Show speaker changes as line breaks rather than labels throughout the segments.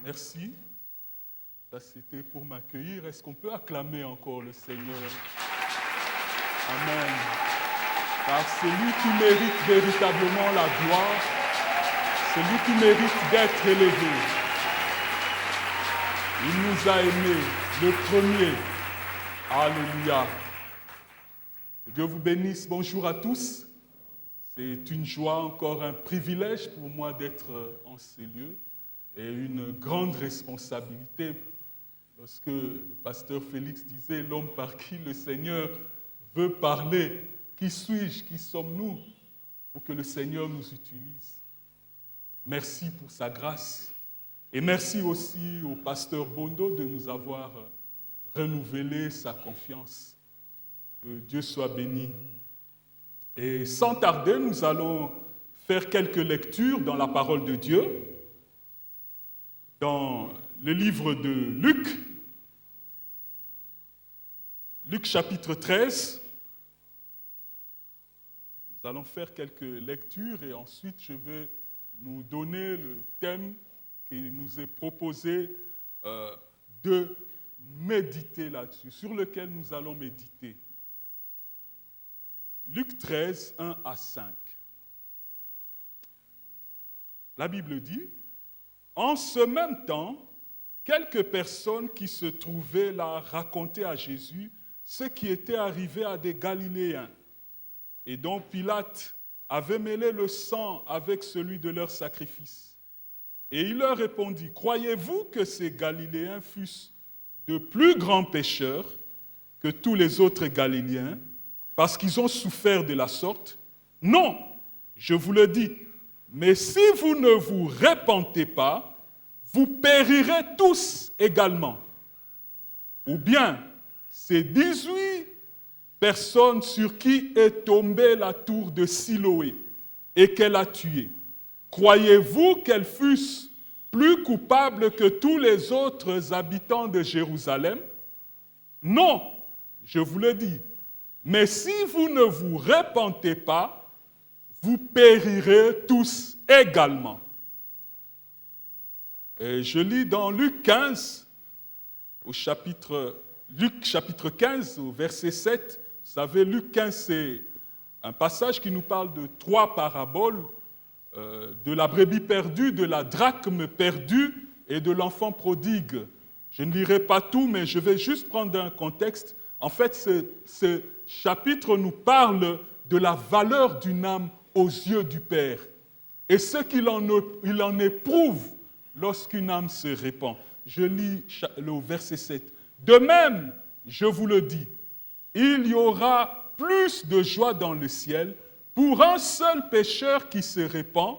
Merci. Ça, c'était pour m'accueillir. Est-ce qu'on peut acclamer encore le Seigneur? Amen. Car c'est lui qui mérite véritablement la gloire. C'est lui qui mérite d'être élevé. Il nous a aimés, le premier. Alléluia. Que Dieu vous bénisse. Bonjour à tous. C'est une joie, encore un privilège pour moi d'être en ces lieux et une grande responsabilité. Lorsque le pasteur Félix disait « L'homme par qui le Seigneur veut parler, qui suis-je, qui sommes-nous » pour que le Seigneur nous utilise. Merci pour sa grâce. Et merci aussi au pasteur Bondo de nous avoir renouvelé sa confiance. Que Dieu soit béni. Et sans tarder, nous allons faire quelques lectures dans la parole de Dieu, dans le livre de Luc, Luc chapitre 13. Nous allons faire quelques lectures et ensuite je vais nous donner le thème qui nous est proposé de méditer là-dessus, sur lequel nous allons méditer. Luc 13, 1 à 5. La Bible dit, « En ce même temps, quelques personnes qui se trouvaient là racontaient à Jésus ce qui était arrivé à des Galiléens, et dont Pilate avait mêlé le sang avec celui de leur sacrifice. Et il leur répondit, « Croyez-vous que ces Galiléens fussent de plus grands pécheurs que tous les autres Galiléens, parce qu'ils ont souffert de la sorte? Non, je vous le dis, mais si vous ne vous repentez pas, vous périrez tous également. Ou bien, ces 18 personnes sur qui est tombée la tour de Siloé et qu'elle a tuées, croyez-vous qu'elles fussent plus coupables que tous les autres habitants de Jérusalem? Non, je vous le dis. Mais si vous ne vous repentez pas, vous périrez tous également. » Et je lis dans Luc 15, Luc chapitre 15, au verset 7. Vous savez, Luc 15, c'est un passage qui nous parle de 3 paraboles, de la brebis perdue, de la drachme perdue et de l'enfant prodigue. Je ne lirai pas tout, mais je vais juste prendre un contexte. En fait, ce chapitre nous parle de la valeur d'une âme aux yeux du Père et ce qu'il en éprouve lorsqu'une âme se répand. Je lis le verset 7. « De même, je vous le dis, il y aura plus de joie dans le ciel pour un seul pécheur qui se répand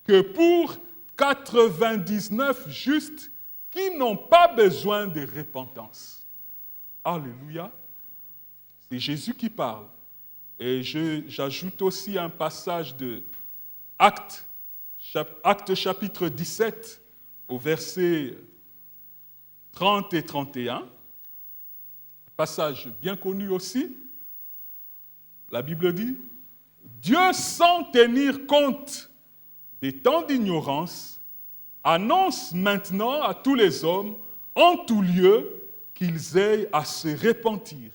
que pour 99 justes qui n'ont pas besoin de repentance. » Alléluia. C'est Jésus qui parle. Et j'ajoute aussi un passage de Actes chapitre 17, au verset 30 et 31. Passage bien connu aussi. La Bible dit, « Dieu, sans tenir compte des temps d'ignorance, annonce maintenant à tous les hommes, en tout lieu, qu'ils aient à se repentir.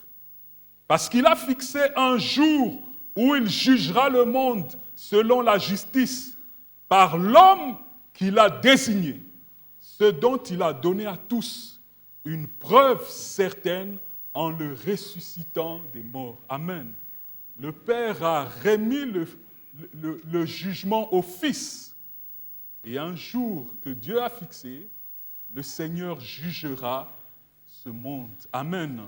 Parce qu'il a fixé un jour où il jugera le monde selon la justice par l'homme qu'il a désigné, ce dont il a donné à tous une preuve certaine en le ressuscitant des morts. » Amen. Le Père a remis le jugement au Fils. Et un jour que Dieu a fixé, le Seigneur jugera ce monde. Amen.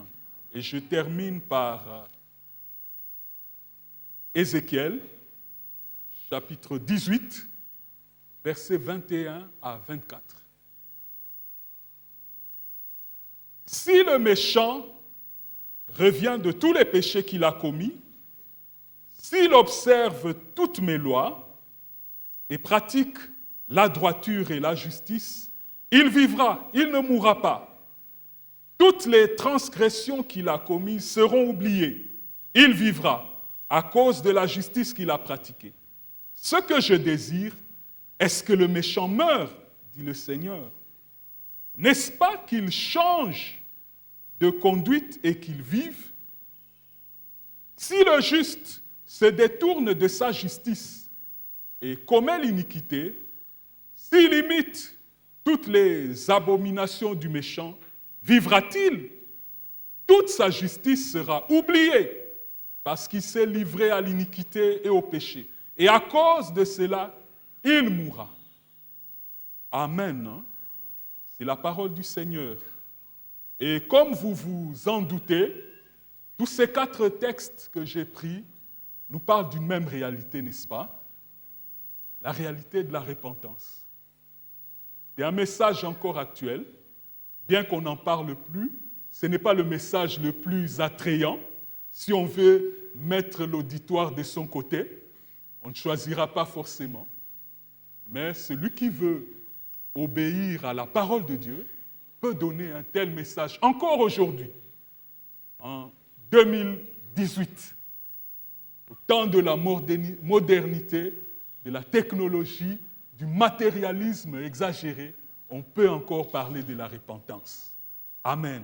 Et je termine par Ézéchiel, chapitre 18, versets 21 à 24. « Si le méchant revient de tous les péchés qu'il a commis, s'il observe toutes mes lois et pratique la droiture et la justice, il vivra, il ne mourra pas. Toutes les transgressions qu'il a commises seront oubliées. Il vivra à cause de la justice qu'il a pratiquée. Ce que je désire est ce que le méchant meure dit le Seigneur. N'est-ce pas qu'ils changent de conduite et qu'ils vivent? Si le juste se détourne de sa justice et commet l'iniquité, s'il imite toutes les abominations du méchant, vivra-t-il? Toute sa justice sera oubliée parce qu'il s'est livré à l'iniquité et au péché. Et à cause de cela, il mourra. Amen. C'est la parole du Seigneur. Et comme vous vous en doutez, tous ces 4 textes que j'ai pris nous parlent d'une même réalité, n'est-ce pas? La réalité de la repentance. C'est un message encore actuel, bien qu'on n'en parle plus. Ce n'est pas le message le plus attrayant. Si on veut mettre l'auditoire de son côté, on ne choisira pas forcément. Mais celui qui veut obéir à la parole de Dieu peut donner un tel message encore aujourd'hui, en 2018, au temps de la modernité, de la technologie, du matérialisme exagéré, on peut encore parler de la repentance. Amen.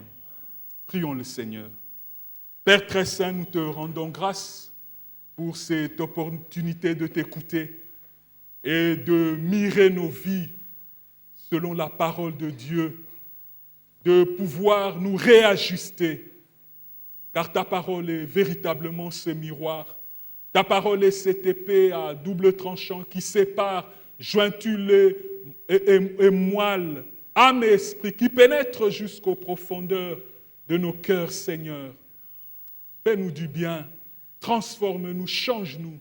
Prions le Seigneur. Père très saint, nous te rendons grâce pour cette opportunité de t'écouter et de mirer nos vies selon la parole de Dieu, de pouvoir nous réajuster, car ta parole est véritablement ce miroir. Ta parole est cette épée à double tranchant qui sépare jointules et moelle, âme et esprit, qui pénètre jusqu'aux profondeurs de nos cœurs, Seigneur. Fais-nous du bien, transforme-nous, change-nous,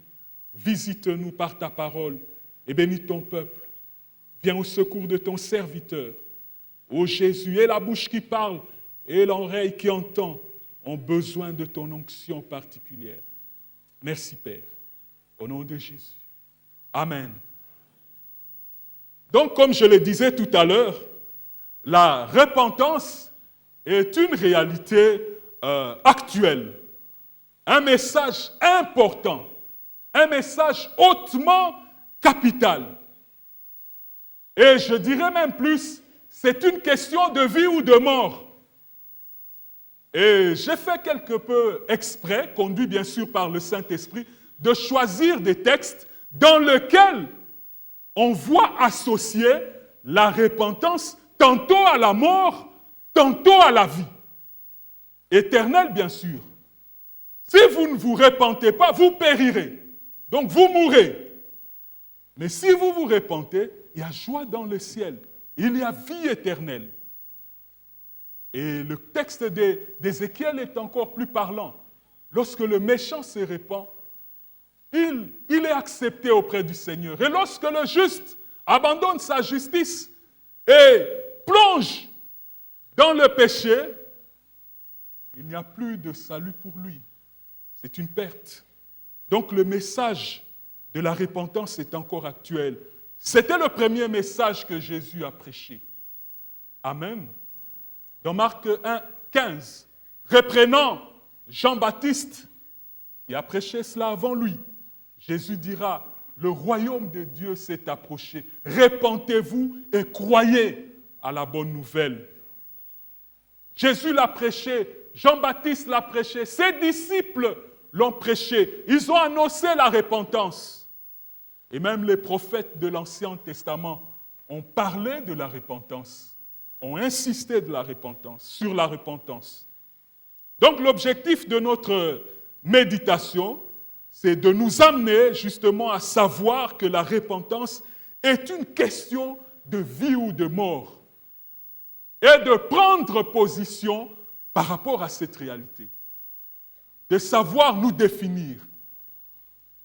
visite-nous par ta parole et bénis ton peuple. Viens au secours de ton serviteur. Ô Jésus, et la bouche qui parle et l'oreille qui entend ont besoin de ton onction particulière. Merci Père, au nom de Jésus. Amen. Donc, comme je le disais tout à l'heure, la repentance est une réalité actuelle, un message important, un message hautement capital. Et je dirais même plus, c'est une question de vie ou de mort. Et j'ai fait quelque peu exprès, conduit bien sûr par le Saint-Esprit, de choisir des textes dans lesquels on voit associer la repentance tantôt à la mort, tantôt à la vie. Éternelle, bien sûr. Si vous ne vous repentez pas, vous périrez. Donc vous mourrez. Mais si vous vous repentez, il y a joie dans le ciel. Il y a vie éternelle. Et le texte d'Ézéchiel est encore plus parlant. Lorsque le méchant se repent, il est accepté auprès du Seigneur. Et lorsque le juste abandonne sa justice et plonge dans le péché, il n'y a plus de salut pour lui. C'est une perte. Donc le message de la repentance est encore actuel. C'était le premier message que Jésus a prêché. Amen. Dans Marc 1, 15, reprenant Jean-Baptiste, qui a prêché cela avant lui, Jésus dira, le royaume de Dieu s'est approché. Repentez-vous et croyez à la bonne nouvelle. Jésus l'a prêché, Jean-Baptiste l'a prêché, ses disciples l'ont prêché. Ils ont annoncé la repentance. Et même les prophètes de l'Ancien Testament ont parlé de la repentance, ont insisté de la repentance, sur la repentance. Donc l'objectif de notre méditation, c'est de nous amener justement à savoir que la repentance est une question de vie ou de mort et de prendre position par rapport à cette réalité, de savoir nous définir.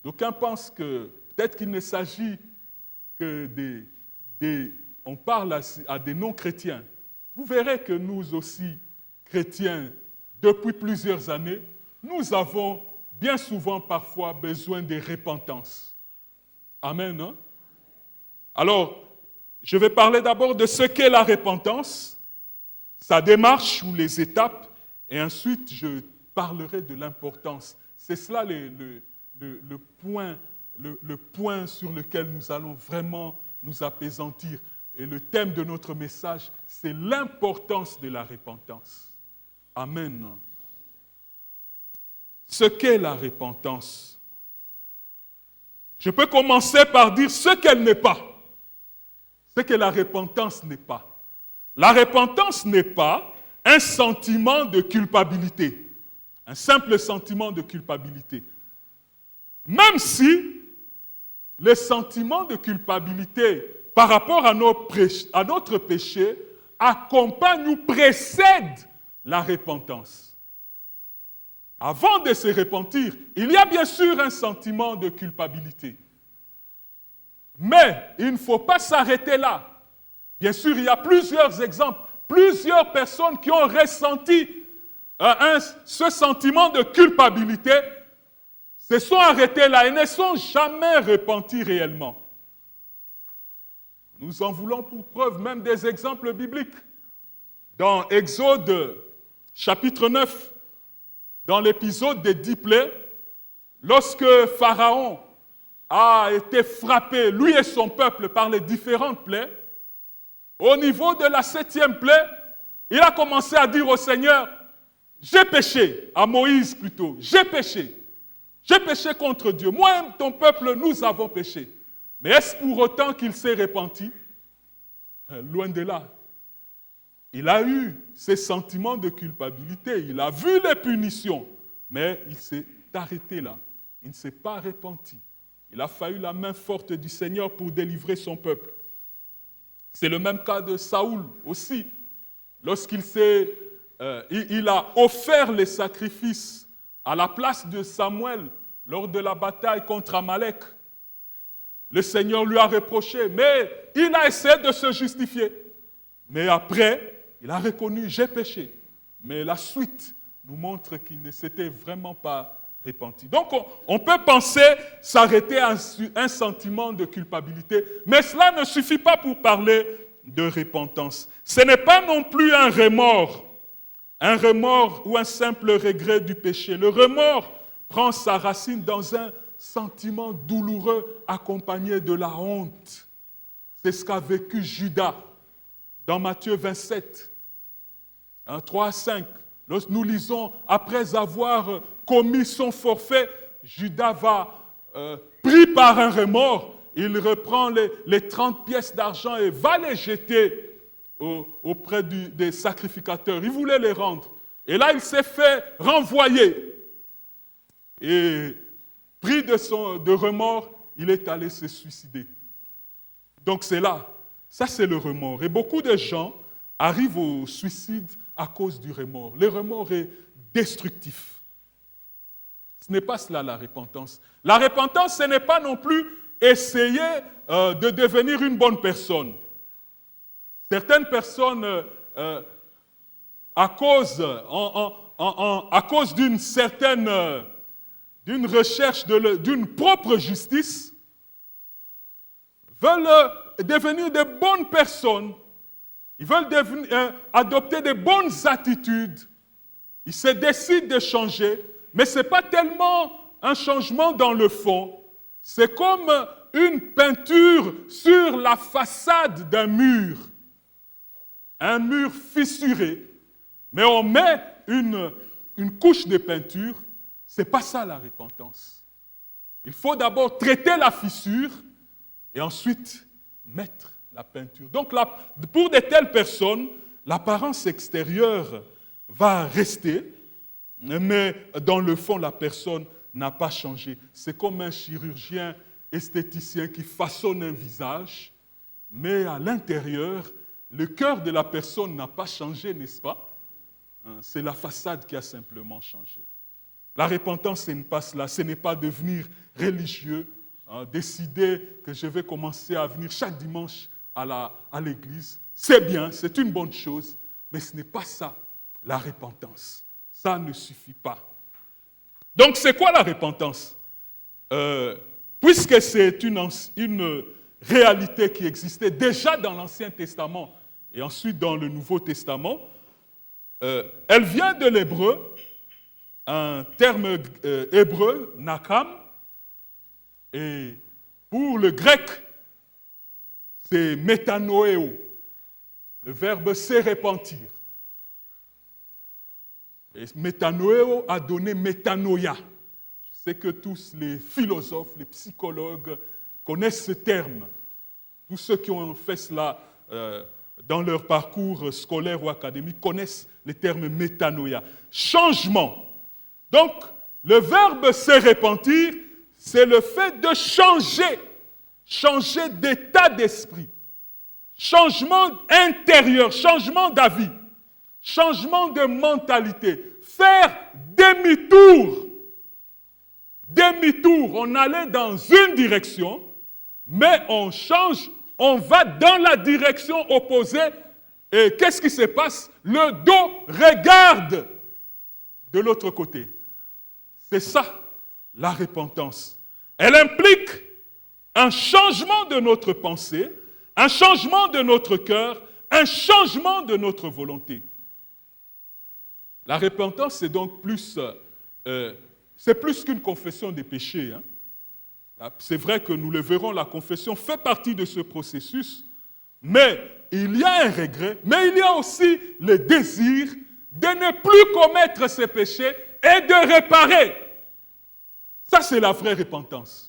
D'aucuns pensent que peut-être qu'il ne s'agit que on parle à des non-chrétiens. Vous verrez que nous aussi, chrétiens, depuis plusieurs années, nous avons bien souvent parfois besoin de repentance. Amen. Hein? Alors, je vais parler d'abord de ce qu'est la repentance, sa démarche ou les étapes, et ensuite je parlerai de l'importance. C'est cela le point sur lequel nous allons vraiment nous apaisantir. Et le thème de notre message, c'est l'importance de la repentance. Amen. Ce qu'est la repentance. Je peux commencer par dire ce qu'elle n'est pas. Ce que la repentance n'est pas. La repentance n'est pas un sentiment de culpabilité. Un simple sentiment de culpabilité. Même si le sentiment de culpabilité par rapport à notre péché accompagne ou précède la repentance. Avant de se repentir, il y a bien sûr un sentiment de culpabilité. Mais il ne faut pas s'arrêter là. Bien sûr, il y a plusieurs exemples, plusieurs personnes qui ont ressenti ce sentiment de culpabilité, se sont arrêtés là et ne sont jamais repentis réellement. Nous en voulons pour preuve même des exemples bibliques. Dans Exode chapitre 9, dans l'épisode des 10 plaies, lorsque Pharaon a été frappé, lui et son peuple, par les différentes plaies, au niveau de la 7e plaie, il a commencé à dire au Seigneur, j'ai péché, à Moïse plutôt, j'ai péché contre Dieu. Moi et ton peuple, nous avons péché. Mais est-ce pour autant qu'il s'est repenti? Loin de là. Il a eu ces sentiments de culpabilité, il a vu les punitions, mais il s'est arrêté là. Il ne s'est pas repenti. Il a fallu la main forte du Seigneur pour délivrer son peuple. C'est le même cas de Saoul aussi. Lorsqu'il il a offert les sacrifices à la place de Samuel lors de la bataille contre Amalek. Le Seigneur lui a reproché, mais il a essayé de se justifier. Mais après, il a reconnu, j'ai péché. Mais la suite nous montre qu'il ne s'était vraiment pas repenti. Donc, on peut penser s'arrêter à un sentiment de culpabilité, mais cela ne suffit pas pour parler de repentance. Ce n'est pas non plus un remords ou un simple regret du péché. Le remords prend sa racine dans un sentiment douloureux accompagné de la honte. C'est ce qu'a vécu Judas dans Matthieu 27, 3 à 5. Lorsque nous lisons, après avoir commis son forfait, Judas va, pris par un remords, il reprend les 30 pièces d'argent et va les jeter auprès des sacrificateurs. Il voulait les rendre. Et là, il s'est fait renvoyer. Et pris de remords, il est allé se suicider. Donc c'est là, ça c'est le remords. Et beaucoup de gens arrivent au suicide à cause du remords. Le remords est destructif. Ce n'est pas cela la repentance. La repentance, ce n'est pas non plus essayer de devenir une bonne personne. Certaines personnes, à cause d'une certaine... d'une recherche d'une propre justice, veulent devenir de bonnes personnes, ils veulent adopter de bonnes attitudes, ils se décident de changer, mais ce n'est pas tellement un changement dans le fond, c'est comme une peinture sur la façade d'un mur, un mur fissuré, mais on met une couche de peinture. Ce n'est pas ça la repentance. Il faut d'abord traiter la fissure et ensuite mettre la peinture. Donc pour de telles personnes, l'apparence extérieure va rester, mais dans le fond, la personne n'a pas changé. C'est comme un chirurgien esthéticien qui façonne un visage, mais à l'intérieur, le cœur de la personne n'a pas changé, n'est-ce pas? C'est la façade qui a simplement changé. La repentance, ce n'est pas cela, ce n'est pas devenir religieux, décider que je vais commencer à venir chaque dimanche à l'église. C'est bien, c'est une bonne chose, mais ce n'est pas ça, la repentance. Ça ne suffit pas. Donc, c'est quoi la repentance? Puisque c'est une réalité qui existait déjà dans l'Ancien Testament et ensuite dans le Nouveau Testament, elle vient de l'hébreu, un terme hébreu, nakam, et pour le grec, c'est métanoéo. Le verbe se repentir. Et métanoéo a donné métanoïa. Je sais que tous les philosophes, les psychologues connaissent ce terme. Tous ceux qui ont fait cela dans leur parcours scolaire ou académique connaissent le terme métanoïa. Changement. Donc, le verbe se repentir, c'est le fait de changer. Changer d'état d'esprit. Changement intérieur, changement d'avis. Changement de mentalité. Faire demi-tour. Demi-tour. On allait dans une direction, mais on change, on va dans la direction opposée. Et qu'est-ce qui se passe? Le dos regarde de l'autre côté. C'est ça, la repentance. Elle implique un changement de notre pensée, un changement de notre cœur, un changement de notre volonté. La repentance, c'est donc plus, c'est plus qu'une confession des péchés. Hein. C'est vrai que nous le verrons, la confession fait partie de ce processus, mais il y a un regret, mais il y a aussi le désir de ne plus commettre ces péchés et de réparer. Ça, c'est la vraie repentance.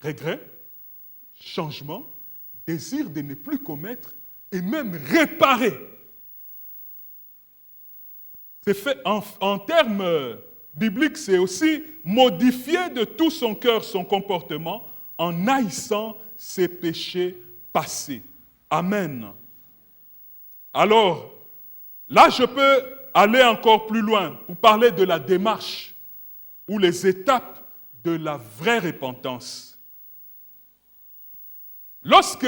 Regret, changement, désir de ne plus commettre et même réparer. C'est fait en termes bibliques, c'est aussi modifier de tout son cœur son comportement en haïssant ses péchés passés. Amen. Alors, là, je peux aller encore plus loin pour parler de la démarche ou les étapes de la vraie repentance. Lorsque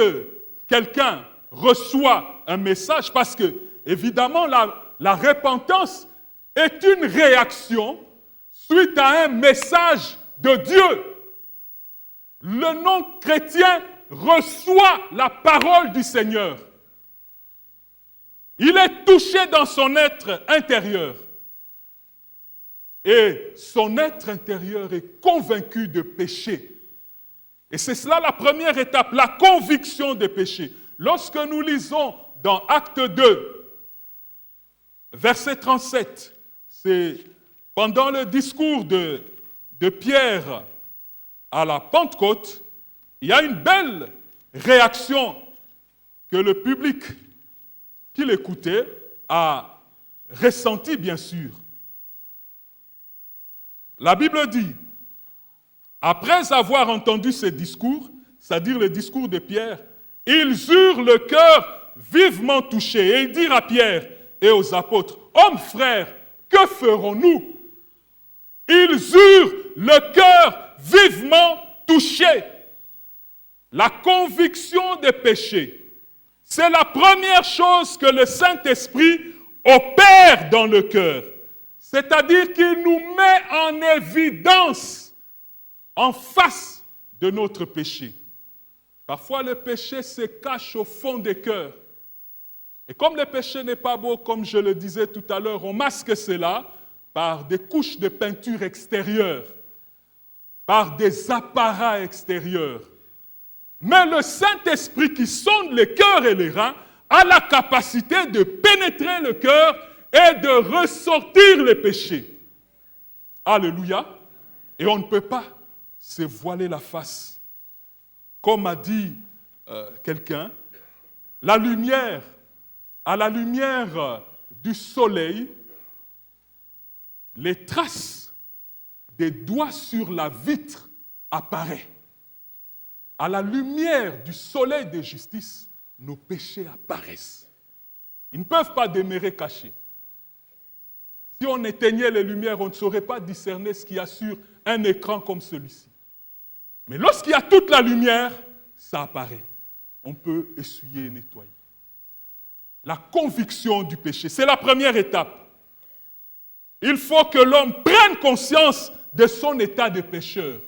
quelqu'un reçoit un message, parce que, évidemment, la repentance est une réaction suite à un message de Dieu. Le non-chrétien reçoit la parole du Seigneur. Il est touché dans son être intérieur. Et son être intérieur est convaincu de péché. Et c'est cela la première étape, la conviction de péché. Lorsque nous lisons dans Acte 2, verset 37, c'est pendant le discours de Pierre à la Pentecôte, il y a une belle réaction que le public qui l'écoutait a ressenti, bien sûr. La Bible dit, après avoir entendu ce discours, c'est-à-dire le discours de Pierre, ils eurent le cœur vivement touché et ils dirent à Pierre et aux apôtres, « Hommes frères, que ferons-nous » Ils eurent le cœur vivement touché. La conviction des péchés, c'est la première chose que le Saint-Esprit opère dans le cœur. C'est-à-dire qu'il nous met en évidence, en face de notre péché. Parfois, le péché se cache au fond des cœurs. Et comme le péché n'est pas beau, comme je le disais tout à l'heure, on masque cela par des couches de peinture extérieure, par des apparats extérieurs. Mais le Saint-Esprit qui sonde les cœurs et les reins a la capacité de pénétrer le cœur et de ressortir les péchés. Alléluia. Et on ne peut pas se voiler la face. Comme a dit quelqu'un, la lumière, à la lumière du soleil, les traces des doigts sur la vitre apparaissent. À la lumière du soleil de justice, nos péchés apparaissent. Ils ne peuvent pas demeurer cachés. Si on éteignait les lumières, on ne saurait pas discerner ce qu'il y a sur un écran comme celui-ci. Mais lorsqu'il y a toute la lumière, ça apparaît. On peut essuyer et nettoyer. La conviction du péché, c'est la première étape. Il faut que l'homme prenne conscience de son état de pécheur.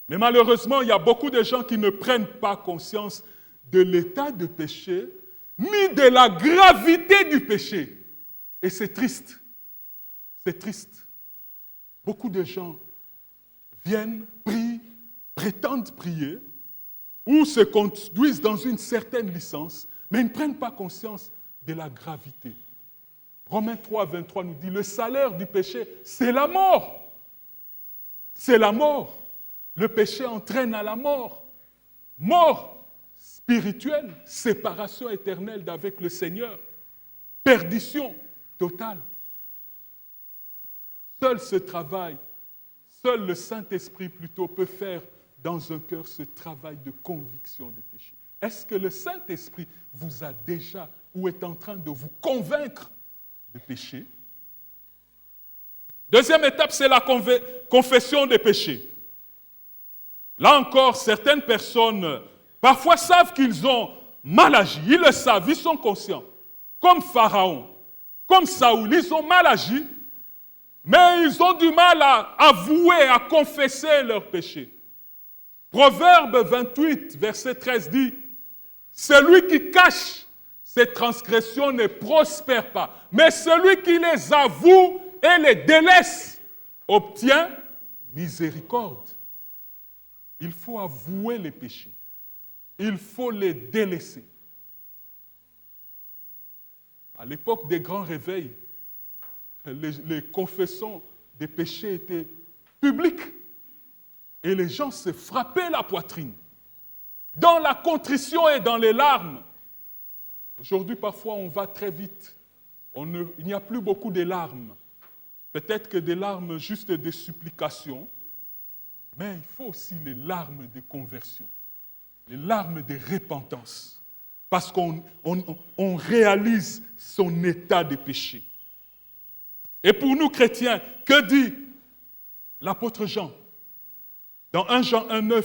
Mais malheureusement, il y a beaucoup de gens qui ne prennent pas conscience de l'état de péché, ni de la gravité du péché. Et c'est triste. C'est triste. Beaucoup de gens viennent, prient, prétendent prier, ou se conduisent dans une certaine licence, mais ils ne prennent pas conscience de la gravité. Romains 3, 23 nous dit, le salaire du péché, c'est la mort. C'est la mort. Le péché entraîne à la mort. Mort spirituelle, séparation éternelle d'avec le Seigneur, perdition totale. Seul ce travail, seul le Saint-Esprit plutôt peut faire dans un cœur ce travail de conviction de péché. Est-ce que le Saint-Esprit vous a déjà ou est en train de vous convaincre de péché? Deuxième étape, c'est la confession des péchés. Là encore, certaines personnes, parfois savent qu'ils ont mal agi. Ils le savent, ils sont conscients. Comme Pharaon, comme Saoul, ils ont mal agi, mais ils ont du mal à avouer, à confesser leurs péchés. Proverbe 28, verset 13 dit, « Celui qui cache ses transgressions ne prospère pas, mais celui qui les avoue et les délaisse obtient miséricorde. » Il faut avouer les péchés. Il faut les délaisser. À l'époque des grands réveils, les confessions des péchés étaient publiques. Et les gens se frappaient la poitrine. Dans la contrition et dans les larmes. Aujourd'hui, parfois, on va très vite. Il n'y a plus beaucoup de larmes. Peut-être que des larmes juste de supplication. Mais il faut aussi les larmes de conversion. Les larmes de repentance. Parce qu'on réalise son état de péché. Et pour nous chrétiens, que dit l'apôtre Jean? Dans 1 Jean 1,9,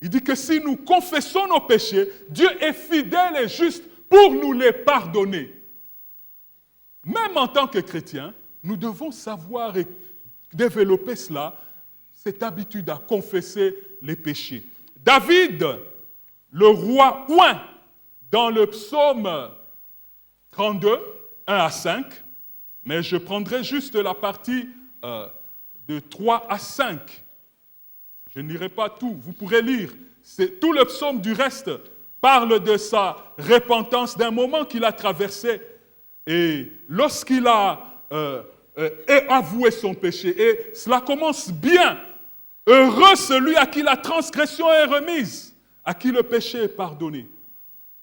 il dit que si nous confessons nos péchés, Dieu est fidèle et juste pour nous les pardonner. Même en tant que chrétiens, nous devons savoir et développer cela, cette habitude à confesser les péchés. David, le roi oint, dans le psaume 32, 1 à 5, mais je prendrai juste la partie de 3 à 5. Je ne lirai pas tout, vous pourrez lire. Tout le psaume du reste parle de sa repentance, d'un moment qu'il a traversé. Et lorsqu'il a avoué son péché, et cela commence bien. Heureux celui à qui la transgression est remise, à qui le péché est pardonné.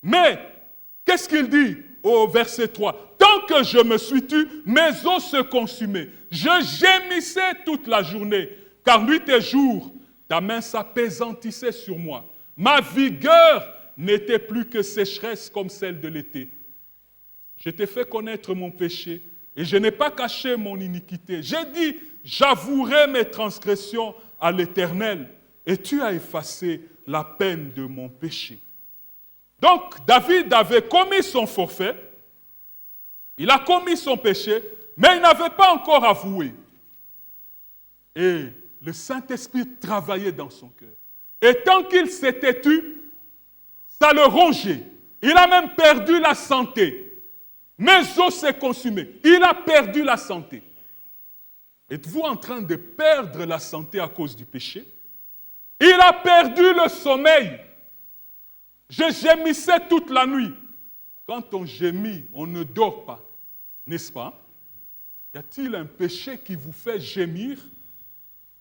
Mais, qu'est-ce qu'il dit au verset 3? Tant que je me suis tu, mes os se consumaient. Je gémissais toute la journée, car nuit et jour, ta main s'appesantissait sur moi. Ma vigueur n'était plus que sécheresse comme celle de l'été. Je t'ai fait connaître mon péché et je n'ai pas caché mon iniquité. J'ai dit, j'avouerai mes transgressions à l'Éternel et tu as effacé la peine de mon péché. Donc, David avait commis son forfait, il a commis son péché, mais il n'avait pas encore avoué. Et le Saint-Esprit travaillait dans son cœur. Et tant qu'il s'était tu, ça le rongeait. Il a même perdu la santé. Mes os s'est consumé. Il a perdu la santé. Êtes-vous en train de perdre la santé à cause du péché? Il a perdu le sommeil. Je gémissais toute la nuit. Quand on gémit, on ne dort pas. N'est-ce pas? Y a-t-il un péché qui vous fait gémir,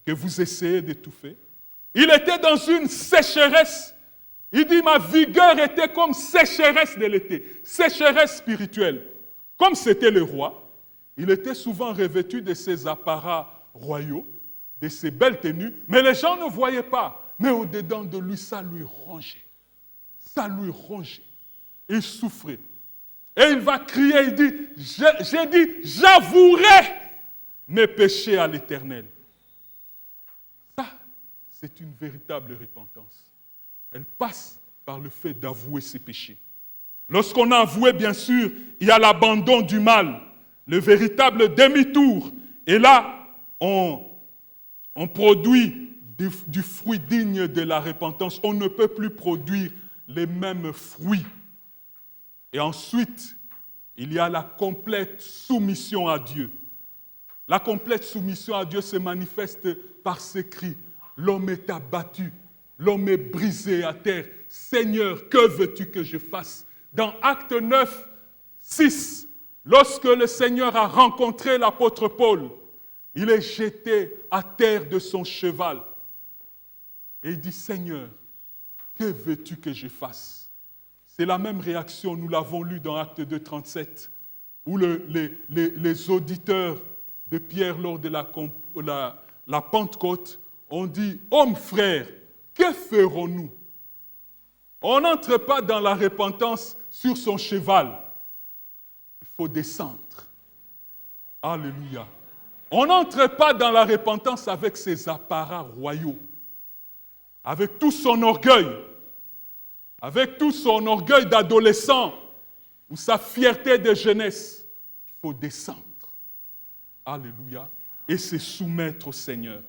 que vous essayez d'étouffer? Il était dans une sécheresse. Il dit, ma vigueur était comme sécheresse de l'été, sécheresse spirituelle. Comme c'était le roi, il était souvent revêtu de ses apparats royaux, de ses belles tenues, mais les gens ne voyaient pas. Mais au-dedans de lui, ça lui rongeait. Ça lui rongeait. Il souffrait. Et il va crier, il dit, j'ai dit, j'avouerai mes péchés à l'Éternel. Ça, c'est une véritable repentance. Elle passe par le fait d'avouer ses péchés. Lorsqu'on a avoué, bien sûr, il y a l'abandon du mal, le véritable demi-tour. Et là, on produit du fruit digne de la repentance. On ne peut plus produire les mêmes fruits. Et ensuite, il y a la complète soumission à Dieu. La complète soumission à Dieu se manifeste par ces cris. L'homme est abattu, l'homme est brisé à terre. Seigneur, que veux-tu que je fasse? Dans Acte 9, 6, lorsque le Seigneur a rencontré l'apôtre Paul, il est jeté à terre de son cheval. Et il dit, Seigneur, que veux-tu que je fasse? C'est la même réaction, nous l'avons lu dans Acte 2, 37, où les auditeurs de Pierre lors de la Pentecôte ont dit, homme frère, que ferons-nous? On n'entre pas dans la repentance sur son cheval. Il faut descendre. Alléluia. On n'entre pas dans la repentance avec ses apparats royaux, avec tout son orgueil, d'adolescent ou sa fierté de jeunesse. Il faut descendre. Alléluia. Et se soumettre au Seigneur.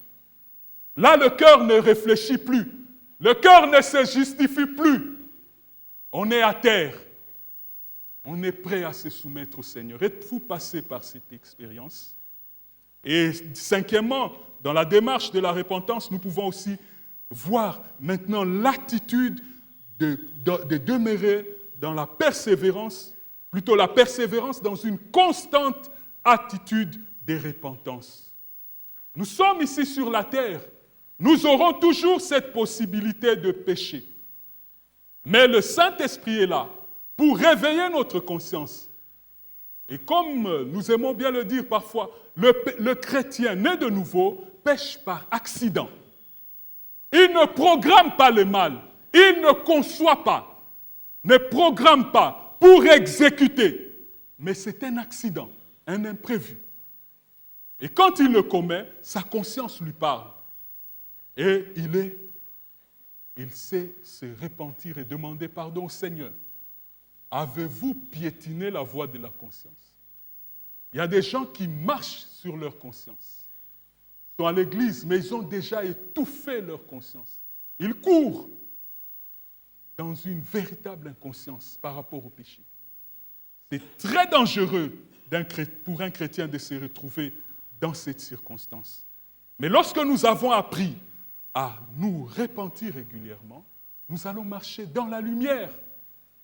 Là, le cœur ne réfléchit plus. Le cœur ne se justifie plus. On est à terre. On est prêt à se soumettre au Seigneur. Êtes-vous passé par cette expérience? Et cinquièmement, dans la démarche de la repentance, nous pouvons aussi voir maintenant l'attitude de demeurer dans la persévérance, plutôt la persévérance dans une constante attitude de repentance. Nous sommes ici sur la terre. Nous aurons toujours cette possibilité de pécher. Mais le Saint-Esprit est là pour réveiller notre conscience. Et comme nous aimons bien le dire parfois, le chrétien né de nouveau pêche par accident. Il ne programme pas le mal. Il ne conçoit pas, ne programme pas pour exécuter. Mais c'est un accident, un imprévu. Et quand il le commet, sa conscience lui parle. Et il sait se repentir et demander pardon au Seigneur. Avez-vous piétiné la voie de la conscience? Il y a des gens qui marchent sur leur conscience. Ils sont à l'église, mais ils ont déjà étouffé leur conscience. Ils courent dans une véritable inconscience par rapport au péché. C'est très dangereux pour un chrétien de se retrouver dans cette circonstance. Mais lorsque nous avons appris à nous repentir régulièrement, nous allons marcher dans la lumière.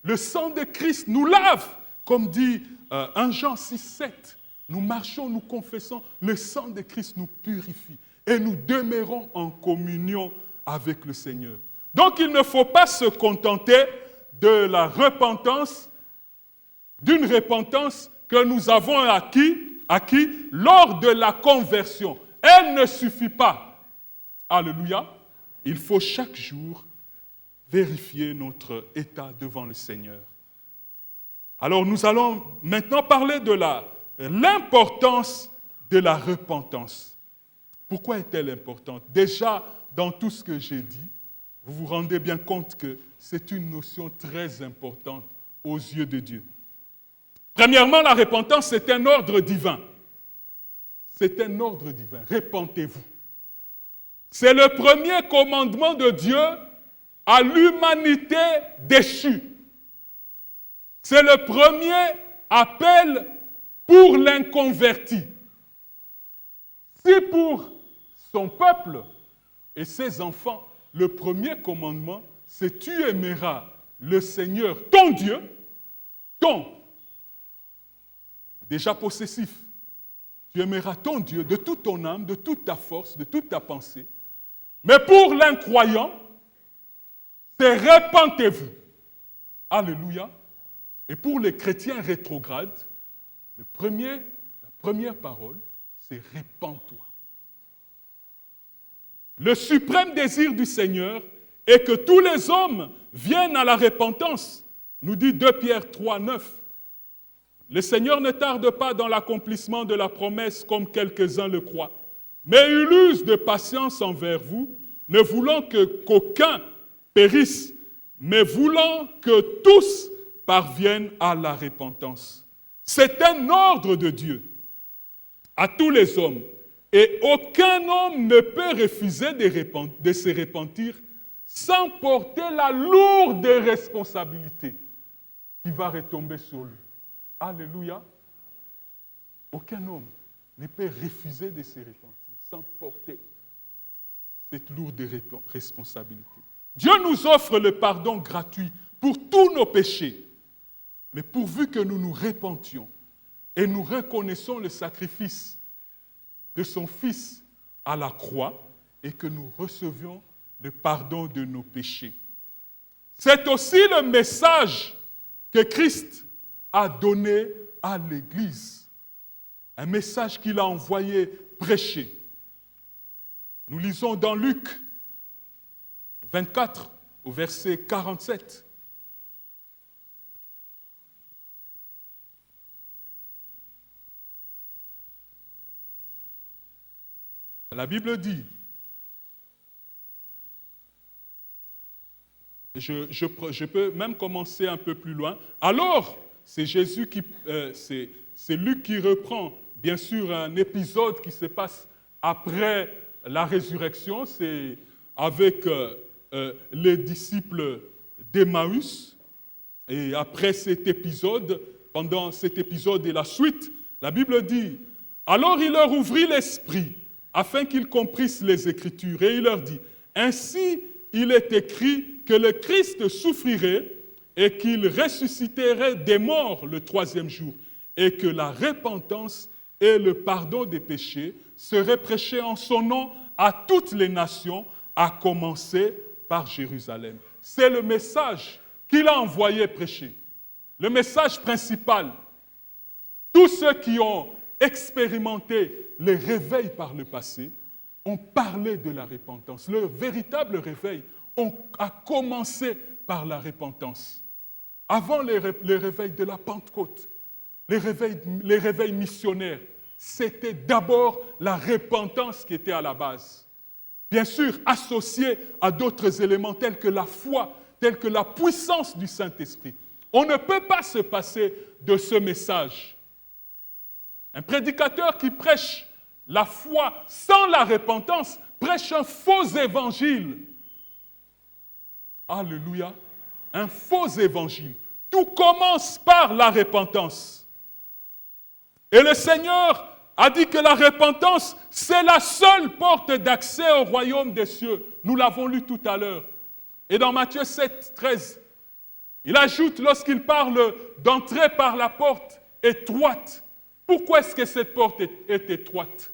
Le sang de Christ nous lave, comme dit 1 Jean 6, 7. Nous marchons, nous confessons, le sang de Christ nous purifie et nous demeurons en communion avec le Seigneur. Donc il ne faut pas se contenter de la repentance, d'une repentance que nous avons acquis lors de la conversion. Elle ne suffit pas. Alléluia. Il faut chaque jour vérifier notre état devant le Seigneur. Alors nous allons maintenant parler de l'importance de la repentance. Pourquoi est-elle importante? Déjà, dans tout ce que j'ai dit, vous vous rendez bien compte que c'est une notion très importante aux yeux de Dieu. Premièrement, la repentance, c'est un ordre divin. C'est un ordre divin. Repentez-vous. C'est le premier commandement de Dieu à l'humanité déchue. C'est le premier appel pour l'inconverti. Si pour son peuple et ses enfants, le premier commandement, c'est tu aimeras le Seigneur, ton Dieu, déjà possessif. Tu aimeras ton Dieu de toute ton âme, de toute ta force, de toute ta pensée. Mais pour l'incroyant, c'est repentez-vous. Alléluia. Et pour les chrétiens rétrogrades, la première parole, c'est répands-toi. Le suprême désir du Seigneur est que tous les hommes viennent à la repentance, nous dit 2 Pierre 3, 9. Le Seigneur ne tarde pas dans l'accomplissement de la promesse comme quelques-uns le croient, mais il use de patience envers vous, ne voulant qu'aucun périsse, mais voulant que tous parviennent à la repentance. C'est un ordre de Dieu à tous les hommes. Et aucun homme ne peut refuser de se repentir sans porter la lourde responsabilité qui va retomber sur lui. Alléluia. Aucun homme ne peut refuser de se repentir sans porter cette lourde responsabilité. Dieu nous offre le pardon gratuit pour tous nos péchés, mais pourvu que nous nous repentions et nous reconnaissons le sacrifice de son Fils à la croix et que nous recevions le pardon de nos péchés. C'est aussi le message que Christ a donné à l'Église, un message qu'il a envoyé prêcher. Nous lisons dans Luc 24 au verset 47. La Bible dit, je peux même commencer un peu plus loin. Alors, c'est Luc qui reprend, bien sûr, un épisode qui se passe après la résurrection. C'est avec les disciples d'Emmaüs. Et après cet épisode, pendant cet épisode et la suite, la Bible dit, alors il leur ouvrit l'esprit, afin qu'ils comprissent les Écritures. Et il leur dit, ainsi il est écrit que le Christ souffrirait et qu'il ressusciterait des morts le troisième jour, et que la repentance et le pardon des péchés seraient prêchés en son nom à toutes les nations, à commencer par Jérusalem. C'est le message qu'il a envoyé prêcher. Le message principal. Tous ceux qui ont expérimenté les réveils par le passé ont parlé de la repentance. Le véritable réveil a commencé par la repentance. Avant les réveils de la Pentecôte, les réveils missionnaires, c'était d'abord la repentance qui était à la base. Bien sûr, associée à d'autres éléments tels que la foi, tels que la puissance du Saint-Esprit. On ne peut pas se passer de ce message. Un prédicateur qui prêche la foi sans la repentance prêche un faux évangile. Alléluia. Un faux évangile. Tout commence par la repentance. Et le Seigneur a dit que la repentance, c'est la seule porte d'accès au royaume des cieux. Nous l'avons lu tout à l'heure. Et dans Matthieu 7, 13, il ajoute, lorsqu'il parle d'entrer par la porte étroite, pourquoi est-ce que cette porte est étroite?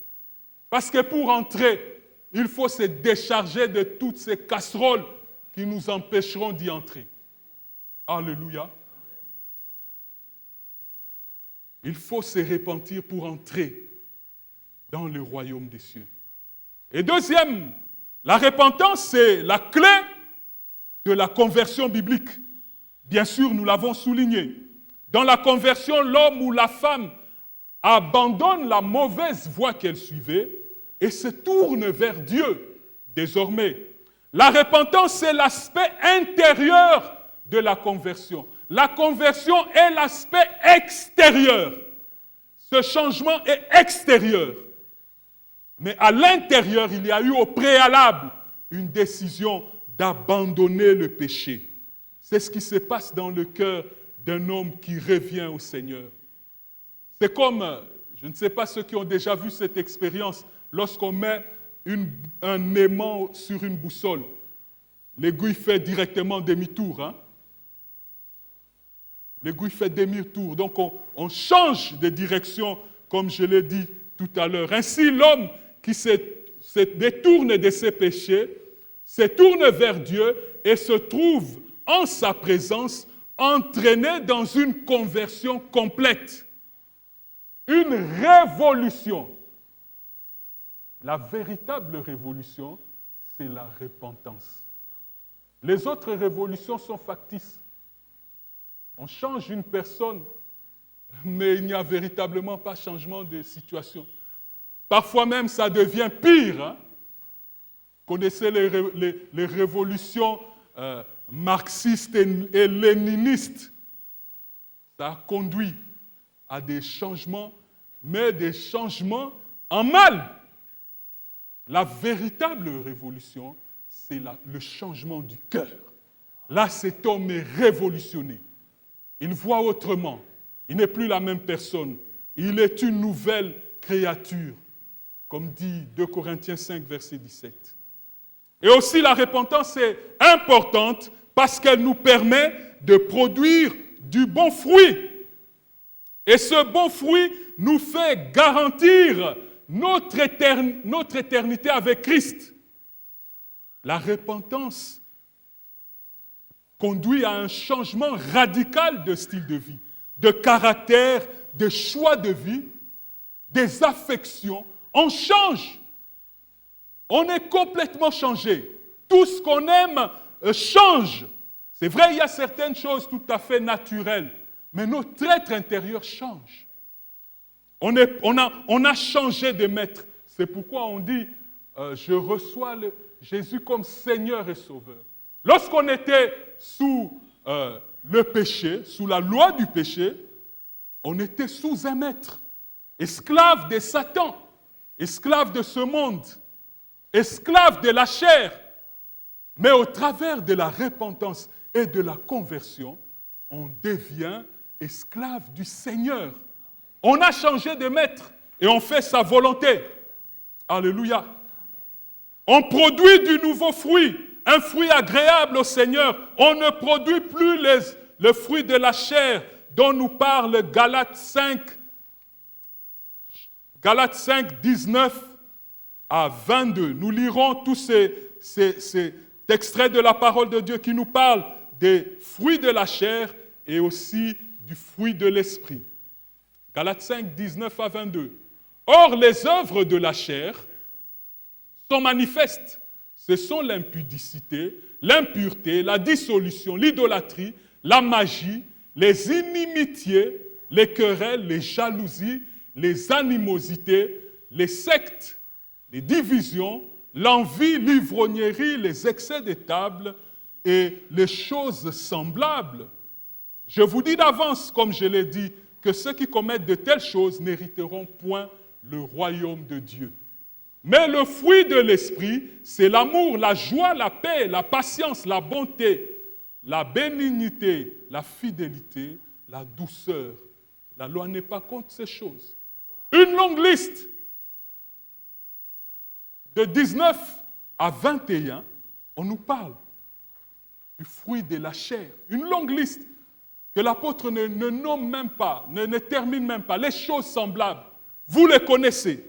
Parce que pour entrer, il faut se décharger de toutes ces casseroles qui nous empêcheront d'y entrer. Alléluia. Il faut se repentir pour entrer dans le royaume des cieux. Et deuxième, la repentance, c'est la clé de la conversion biblique. Bien sûr, nous l'avons souligné. Dans la conversion, l'homme ou la femme abandonne la mauvaise voie qu'elle suivait et se tourne vers Dieu. Désormais, la repentance, c'est l'aspect intérieur de la conversion. La conversion est l'aspect extérieur. Ce changement est extérieur. Mais à l'intérieur, il y a eu au préalable une décision d'abandonner le péché. C'est ce qui se passe dans le cœur d'un homme qui revient au Seigneur. C'est comme, je ne sais pas ceux qui ont déjà vu cette expérience, lorsqu'on met un aimant sur une boussole, l'aiguille fait directement demi-tour. Hein? L'aiguille fait demi-tour. Donc on change de direction, comme je l'ai dit tout à l'heure. Ainsi, l'homme qui se détourne de ses péchés, se tourne vers Dieu et se trouve en sa présence, entraîné dans une conversion complète. Une révolution. La véritable révolution, c'est la repentance. Les autres révolutions sont factices. On change une personne, mais il n'y a véritablement pas changement de situation. Parfois même, ça devient pire. Hein? Vous connaissez les révolutions marxistes et léninistes. Ça a conduit à des changements, mais des changements en mal. La véritable révolution, c'est le changement du cœur. Là, cet homme est révolutionné. Il voit autrement. Il n'est plus la même personne. Il est une nouvelle créature, comme dit 2 Corinthiens 5, verset 17. Et aussi la repentance est importante parce qu'elle nous permet de produire du bon fruit. Et ce bon fruit nous fait garantir notre éternité avec Christ. La repentance conduit à un changement radical de style de vie, de caractère, de choix de vie, des affections. On change. On est complètement changé. Tout ce qu'on aime change. C'est vrai, il y a certaines choses tout à fait naturelles, mais notre être intérieur change. On a changé de maître. C'est pourquoi on dit, je reçois Jésus comme Seigneur et Sauveur. Lorsqu'on était sous le péché, sous la loi du péché, on était sous un maître, esclave de Satan, esclave de ce monde, esclave de la chair. Mais au travers de la repentance et de la conversion, on devient esclave du Seigneur. On a changé de maître et on fait sa volonté. Alléluia. On produit du nouveau fruit, un fruit agréable au Seigneur. On ne produit plus le fruit de la chair dont nous parle Galates 5, 19 à 22. Nous lirons tous ces extraits de la parole de Dieu qui nous parlent des fruits de la chair et aussi du fruit de l'esprit. Galates 5, 19 à 22. Or, les œuvres de la chair sont manifestes. Ce sont l'impudicité, l'impureté, la dissolution, l'idolâtrie, la magie, les inimitiés, les querelles, les jalousies, les animosités, les sectes, les divisions, l'envie, l'ivrognerie, les excès de table et les choses semblables. Je vous dis d'avance, comme je l'ai dit, que ceux qui commettent de telles choses n'hériteront point le royaume de Dieu. Mais le fruit de l'esprit, c'est l'amour, la joie, la paix, la patience, la bonté, la bénignité, la fidélité, la douceur. La loi n'est pas contre ces choses. Une longue liste de 19 à 21, on nous parle du fruit de la chair. Une longue liste que l'apôtre ne nomme même pas, ne termine même pas. Les choses semblables, vous les connaissez.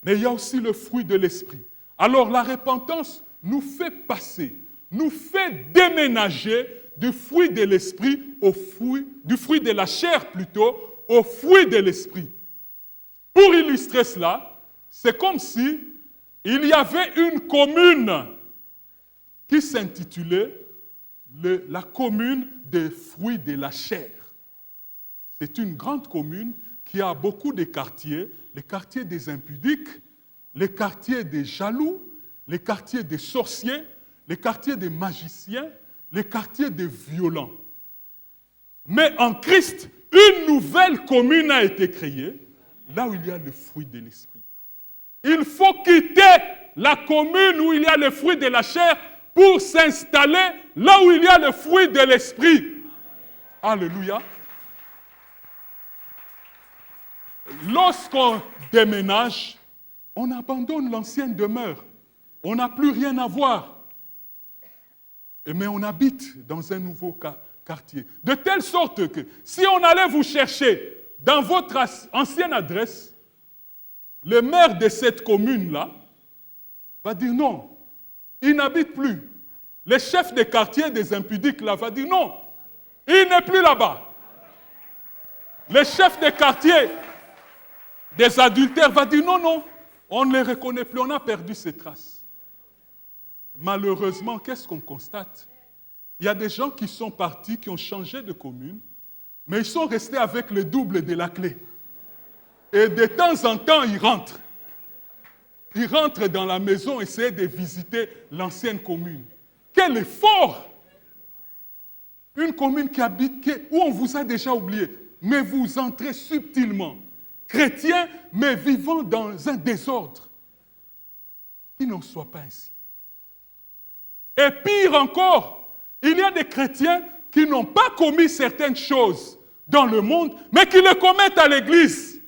Mais il y a aussi le fruit de l'esprit. Alors la repentance nous fait passer, nous fait déménager du fruit de l'esprit du fruit de la chair plutôt, au fruit de l'esprit. Pour illustrer cela, c'est comme si il y avait une commune qui s'intitulait la commune des fruits de la chair. C'est une grande commune qui a beaucoup de quartiers, les quartiers des impudiques, les quartiers des jaloux, les quartiers des sorciers, les quartiers des magiciens, les quartiers des violents. Mais en Christ, une nouvelle commune a été créée, là où il y a le fruit de l'esprit. Il faut quitter la commune où il y a le fruit de la chair pour s'installer là où il y a le fruit de l'esprit. Alléluia. Lorsqu'on déménage, on abandonne l'ancienne demeure. On n'a plus rien à voir. Mais on habite dans un nouveau quartier. De telle sorte que si on allait vous chercher dans votre ancienne adresse, le maire de cette commune-là va dire non, il n'habite plus. Le chef de quartier des impudiques là va dire non, il n'est plus là-bas. Le chef de quartier des adultères va dire non, non, on ne les reconnaît plus, on a perdu ses traces. Malheureusement, qu'est-ce qu'on constate? Il y a des gens qui sont partis, qui ont changé de commune, mais ils sont restés avec le double de la clé. Et de temps en temps, ils rentrent. Ils rentrent dans la maison, essayer de visiter l'ancienne commune. Quel effort! Une commune qui habite, où on vous a déjà oublié, mais vous entrez subtilement. Chrétiens, mais vivant dans un désordre. Qu'il n'en soit pas ainsi. Et pire encore, il y a des chrétiens qui n'ont pas commis certaines choses dans le monde, mais qui les commettent à l'église.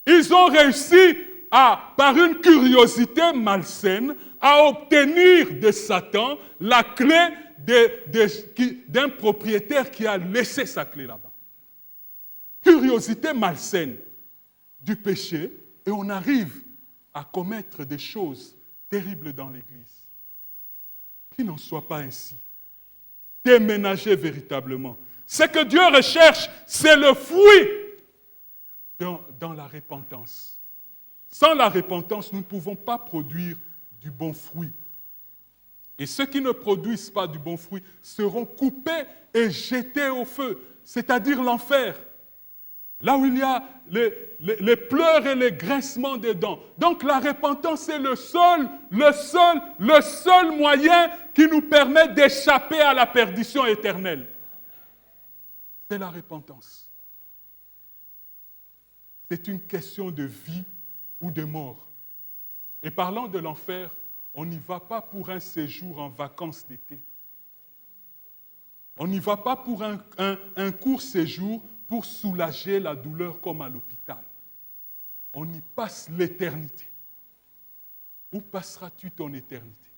Ils ont réussi par une curiosité malsaine, à obtenir de Satan la clé d'un propriétaire qui a laissé sa clé là-bas. Curiosité malsaine du péché, et on arrive à commettre des choses terribles dans l'Église. Qu'il n'en soit pas ainsi. Déménager véritablement. Ce que Dieu recherche, c'est le fruit dans la repentance. Sans la repentance, nous ne pouvons pas produire du bon fruit. Et ceux qui ne produisent pas du bon fruit seront coupés et jetés au feu, c'est-à-dire l'enfer. Là où il y a les pleurs et les grincements des dents. Donc la repentance est le seul moyen qui nous permet d'échapper à la perdition éternelle. C'est la repentance. C'est une question de vie ou de mort. Et parlant de l'enfer, on n'y va pas pour un séjour en vacances d'été. On n'y va pas pour un court séjour pour soulager la douleur comme à l'hôpital. On y passe l'éternité. Où passeras-tu ton éternité?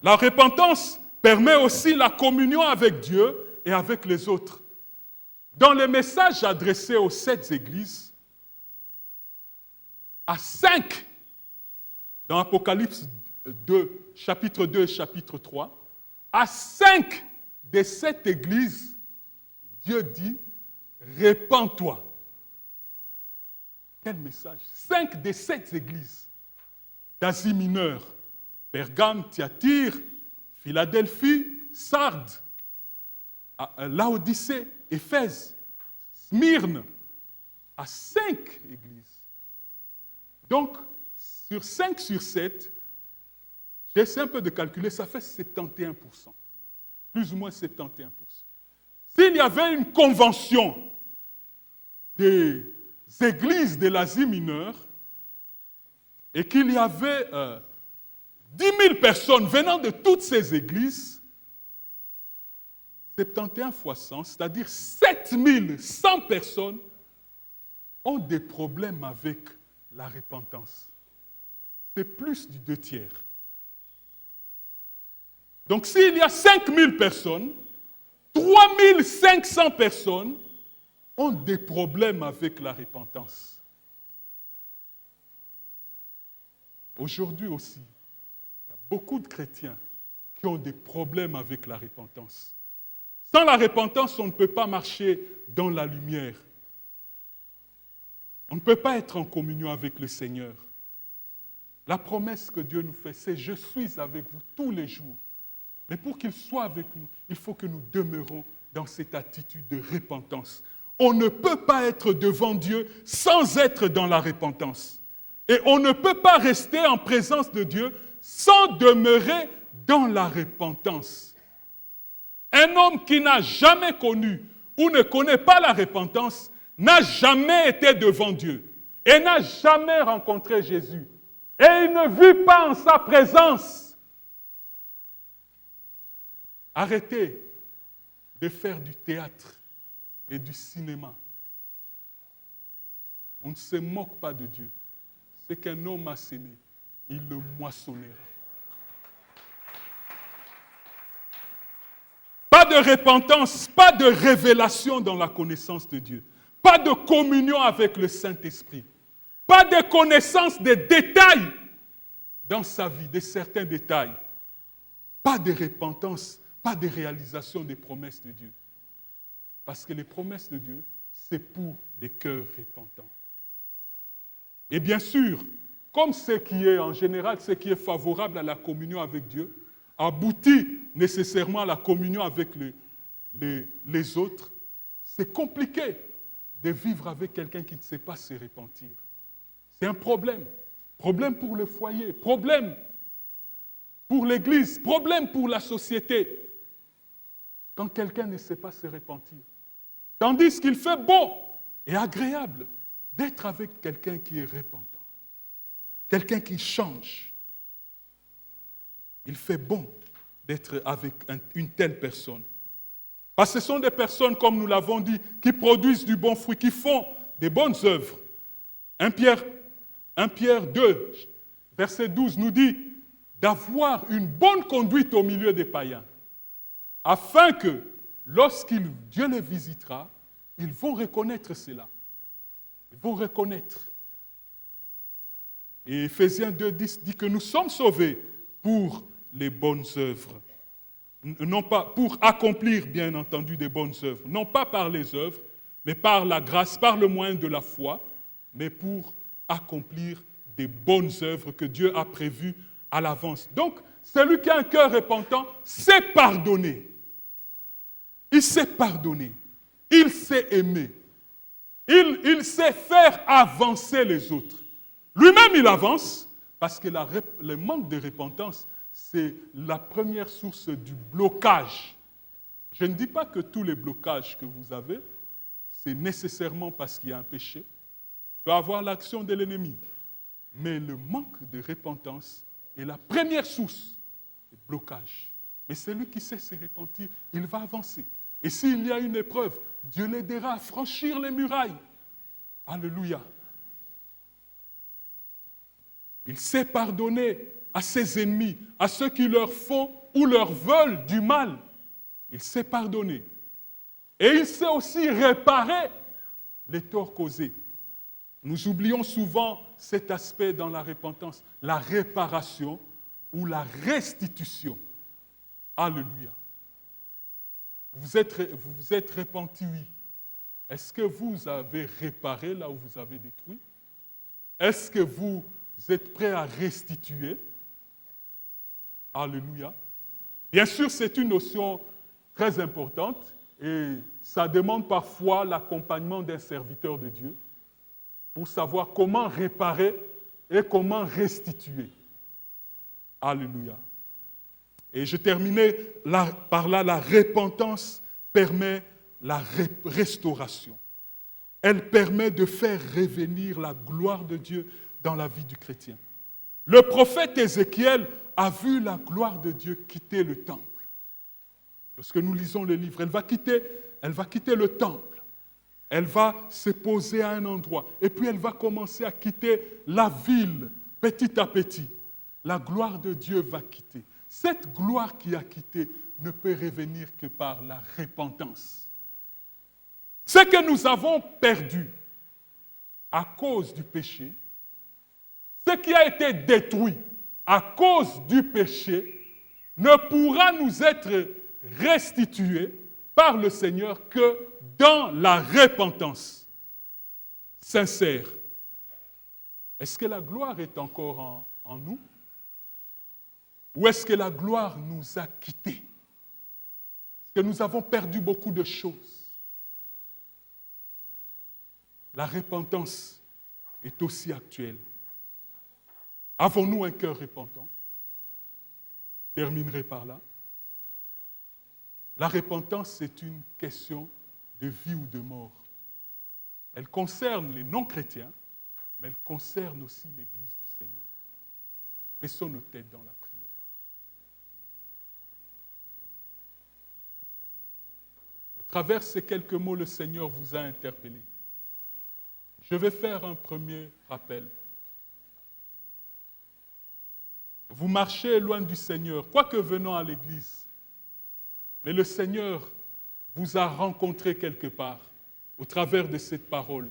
La repentance permet aussi la communion avec Dieu et avec les autres. Dans les messages adressés aux 7 églises, à 5, dans Apocalypse 2, chapitre 2 et chapitre 3, à 5 des 7 églises, Dieu dit, répands-toi. Quel message? 5 des 7 églises d'Asie mineure, Pergame, Thyatire, Philadelphie, Sardes, Laodicée, Éphèse, Smyrne, à 5 églises. Donc, sur 5 sur 7, j'ai essayé un peu de calculer, ça fait 71%. Plus ou moins 71%. S'il y avait une convention des églises de l'Asie mineure et qu'il y avait 10 000 personnes venant de toutes ces églises, 71 fois 100, c'est-à-dire 7 100 personnes ont des problèmes avec la repentance. C'est plus du 2/3. Donc s'il y a 5 000 personnes, 3 500 personnes ont des problèmes avec la repentance. Aujourd'hui aussi, il y a beaucoup de chrétiens qui ont des problèmes avec la repentance. Sans la repentance, on ne peut pas marcher dans la lumière. On ne peut pas être en communion avec le Seigneur. La promesse que Dieu nous fait, c'est « Je suis avec vous tous les jours ». Mais pour qu'il soit avec nous, il faut que nous demeurons dans cette attitude de repentance. On ne peut pas être devant Dieu sans être dans la repentance. Et on ne peut pas rester en présence de Dieu sans demeurer dans la repentance. Un homme qui n'a jamais connu ou ne connaît pas la repentance n'a jamais été devant Dieu et n'a jamais rencontré Jésus. Et il ne vit pas en sa présence. Arrêtez de faire du théâtre et du cinéma. On ne se moque pas de Dieu. Ce qu'un homme a sémé, il le moissonnera. Pas de repentance, pas de révélation dans la connaissance de Dieu. Pas de communion avec le Saint-Esprit. Pas de connaissance des détails dans sa vie, de certains détails. Pas de repentance, pas de réalisation des promesses de Dieu. Parce que les promesses de Dieu, c'est pour les cœurs repentants. Et bien sûr, comme ce qui est en général, ce qui est favorable à la communion avec Dieu, aboutit nécessairement à la communion avec les autres, c'est compliqué de vivre avec quelqu'un qui ne sait pas se repentir. C'est un problème. Problème pour le foyer, problème pour l'Église, problème pour la société. Quand quelqu'un ne sait pas se repentir. Tandis qu'il fait beau et agréable d'être avec quelqu'un qui est repentant. Quelqu'un qui change. Il fait bon d'être avec une telle personne. Parce que ce sont des personnes, comme nous l'avons dit, qui produisent du bon fruit, qui font des bonnes œuvres. 1 Pierre 2, verset 12 nous dit d'avoir une bonne conduite au milieu des païens, afin que, lorsque Dieu les visitera, ils vont reconnaître cela. Ils vont reconnaître. Et Éphésiens 2,10 dit que nous sommes sauvés pour les bonnes œuvres. Non pas pour accomplir, bien entendu, des bonnes œuvres. Non pas par les œuvres, mais par la grâce, par le moyen de la foi, mais pour accomplir des bonnes œuvres que Dieu a prévues à l'avance. Donc, celui qui a un cœur repentant sait pardonner. Il sait pardonner. Il sait aimer. Il sait faire avancer les autres. Lui-même, il avance parce que le manque de repentance, c'est la première source du blocage. Je ne dis pas que tous les blocages que vous avez, c'est nécessairement parce qu'il y a un péché. Il peut y avoir l'action de l'ennemi. Mais le manque de repentance est la première source de blocage. Mais celui qui sait se repentir, il va avancer. Et s'il y a une épreuve, Dieu l'aidera à franchir les murailles. Alléluia. Il sait pardonner à ses ennemis, à ceux qui leur font ou leur veulent du mal. Il sait pardonner. Et il sait aussi réparer les torts causés. Nous oublions souvent cet aspect dans la repentance, la réparation ou la restitution. Alléluia. Vous vous êtes repenti, oui. Est-ce que vous avez réparé là où vous avez détruit? Est-ce que vous êtes prêt à restituer? Alléluia. Bien sûr, c'est une notion très importante et ça demande parfois l'accompagnement d'un serviteur de Dieu pour savoir comment réparer et comment restituer. Alléluia. Et je terminais par là, la repentance permet la restauration. Elle permet de faire revenir la gloire de Dieu dans la vie du chrétien. Le prophète Ézéchiel a vu la gloire de Dieu quitter le temple. Lorsque nous lisons le livre, elle va quitter le temple. Elle va se poser à un endroit. Et puis elle va commencer à quitter la ville petit à petit. La gloire de Dieu va quitter. Cette gloire qui a quitté ne peut revenir que par la repentance. Ce que nous avons perdu à cause du péché, ce qui a été détruit à cause du péché, ne pourra nous être restitué par le Seigneur que dans la repentance sincère. Est-ce que la gloire est encore en nous? Ou est-ce que la gloire nous a quittés? Est-ce que nous avons perdu beaucoup de choses? La repentance est aussi actuelle. Avons-nous un cœur repentant? Je terminerai par là. La repentance, c'est une question de vie ou de mort. Elle concerne les non-chrétiens, mais elle concerne aussi l'Église du Seigneur. Baissons nos têtes dans la prière. À travers ces quelques mots, le Seigneur vous a interpellé. Je vais faire un premier rappel. Vous marchez loin du Seigneur, quoique venant à l'Église. Mais le Seigneur vous a rencontré quelque part au travers de cette parole.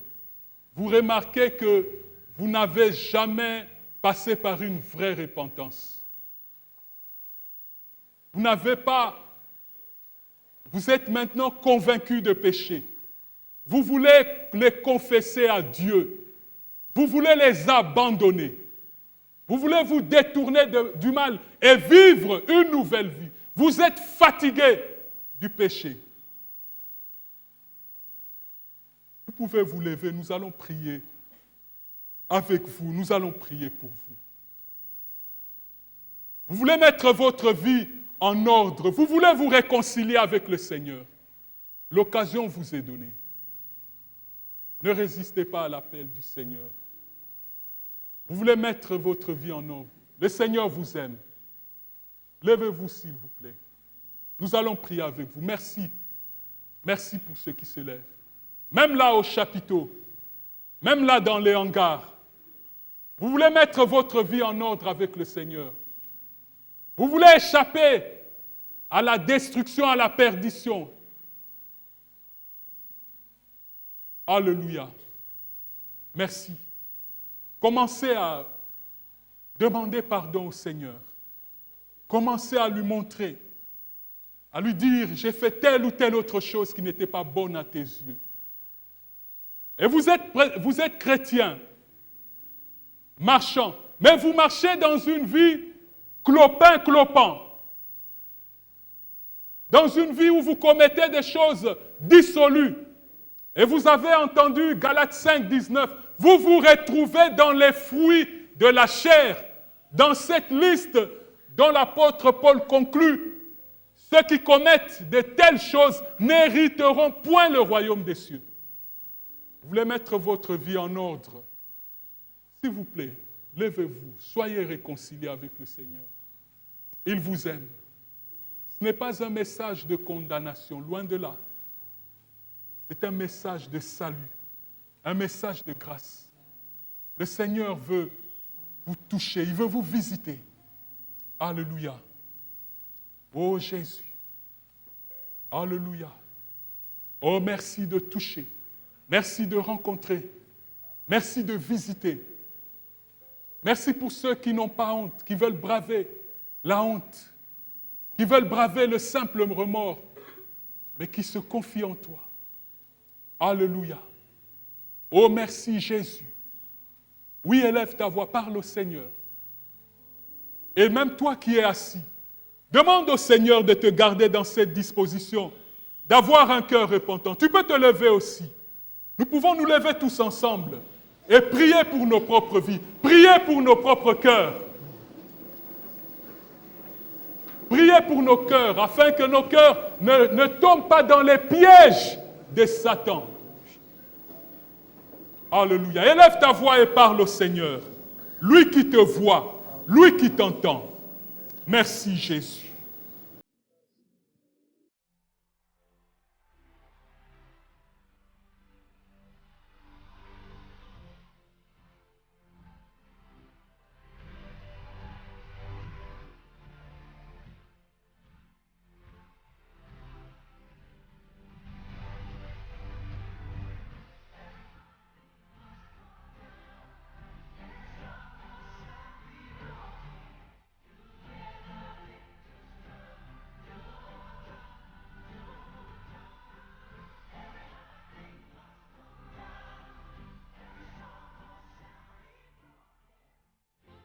Vous remarquez que vous n'avez jamais passé par une vraie repentance. Vous êtes maintenant convaincu de péché. Vous voulez les confesser à Dieu. Vous voulez les abandonner. Vous voulez vous détourner du mal et vivre une nouvelle vie. Vous êtes fatigué du péché. Vous pouvez vous lever, nous allons prier avec vous, nous allons prier pour vous. Vous voulez mettre votre vie en ordre, vous voulez vous réconcilier avec le Seigneur. L'occasion vous est donnée. Ne résistez pas à l'appel du Seigneur. Vous voulez mettre votre vie en ordre. Le Seigneur vous aime. Levez-vous s'il vous plaît. Nous allons prier avec vous. Merci. Merci pour ceux qui se lèvent. Même là au chapiteau, même là dans les hangars. Vous voulez mettre votre vie en ordre avec le Seigneur. Vous voulez échapper à la destruction, à la perdition. Alléluia. Merci. Commencez à demander pardon au Seigneur. Commencez à lui montrer, à lui dire, j'ai fait telle ou telle autre chose qui n'était pas bonne à tes yeux. Et vous êtes chrétien, marchand, mais vous marchez dans une vie clopin-clopant. Dans une vie où vous commettez des choses dissolues. Et vous avez entendu Galates 5, 19, vous vous retrouvez dans les fruits de la chair, dans cette liste dont l'apôtre Paul conclut, ceux qui commettent de telles choses n'hériteront point le royaume des cieux. Vous voulez mettre votre vie en ordre? S'il vous plaît, levez-vous, soyez réconciliés avec le Seigneur. Il vous aime. Ce n'est pas un message de condamnation, loin de là. C'est un message de salut, un message de grâce. Le Seigneur veut vous toucher, il veut vous visiter. Alléluia. Oh Jésus. Alléluia. Oh merci de toucher. Merci de rencontrer. Merci de visiter. Merci pour ceux qui n'ont pas honte, qui veulent braver la honte, qui veulent braver le simple remords, mais qui se confient en toi. Alléluia. Oh merci Jésus. Oui, élève ta voix, parle au Seigneur. Et même toi qui es assis, demande au Seigneur de te garder dans cette disposition, d'avoir un cœur repentant. Tu peux te lever aussi. Nous pouvons nous lever tous ensemble et prier pour nos propres vies, prier pour nos propres cœurs. Prier pour nos cœurs, afin que nos cœurs ne tombent pas dans les pièges de Satan. Alléluia. Élève ta voix et parle au Seigneur. Lui qui te voit, lui qui t'entend. Merci Jésus.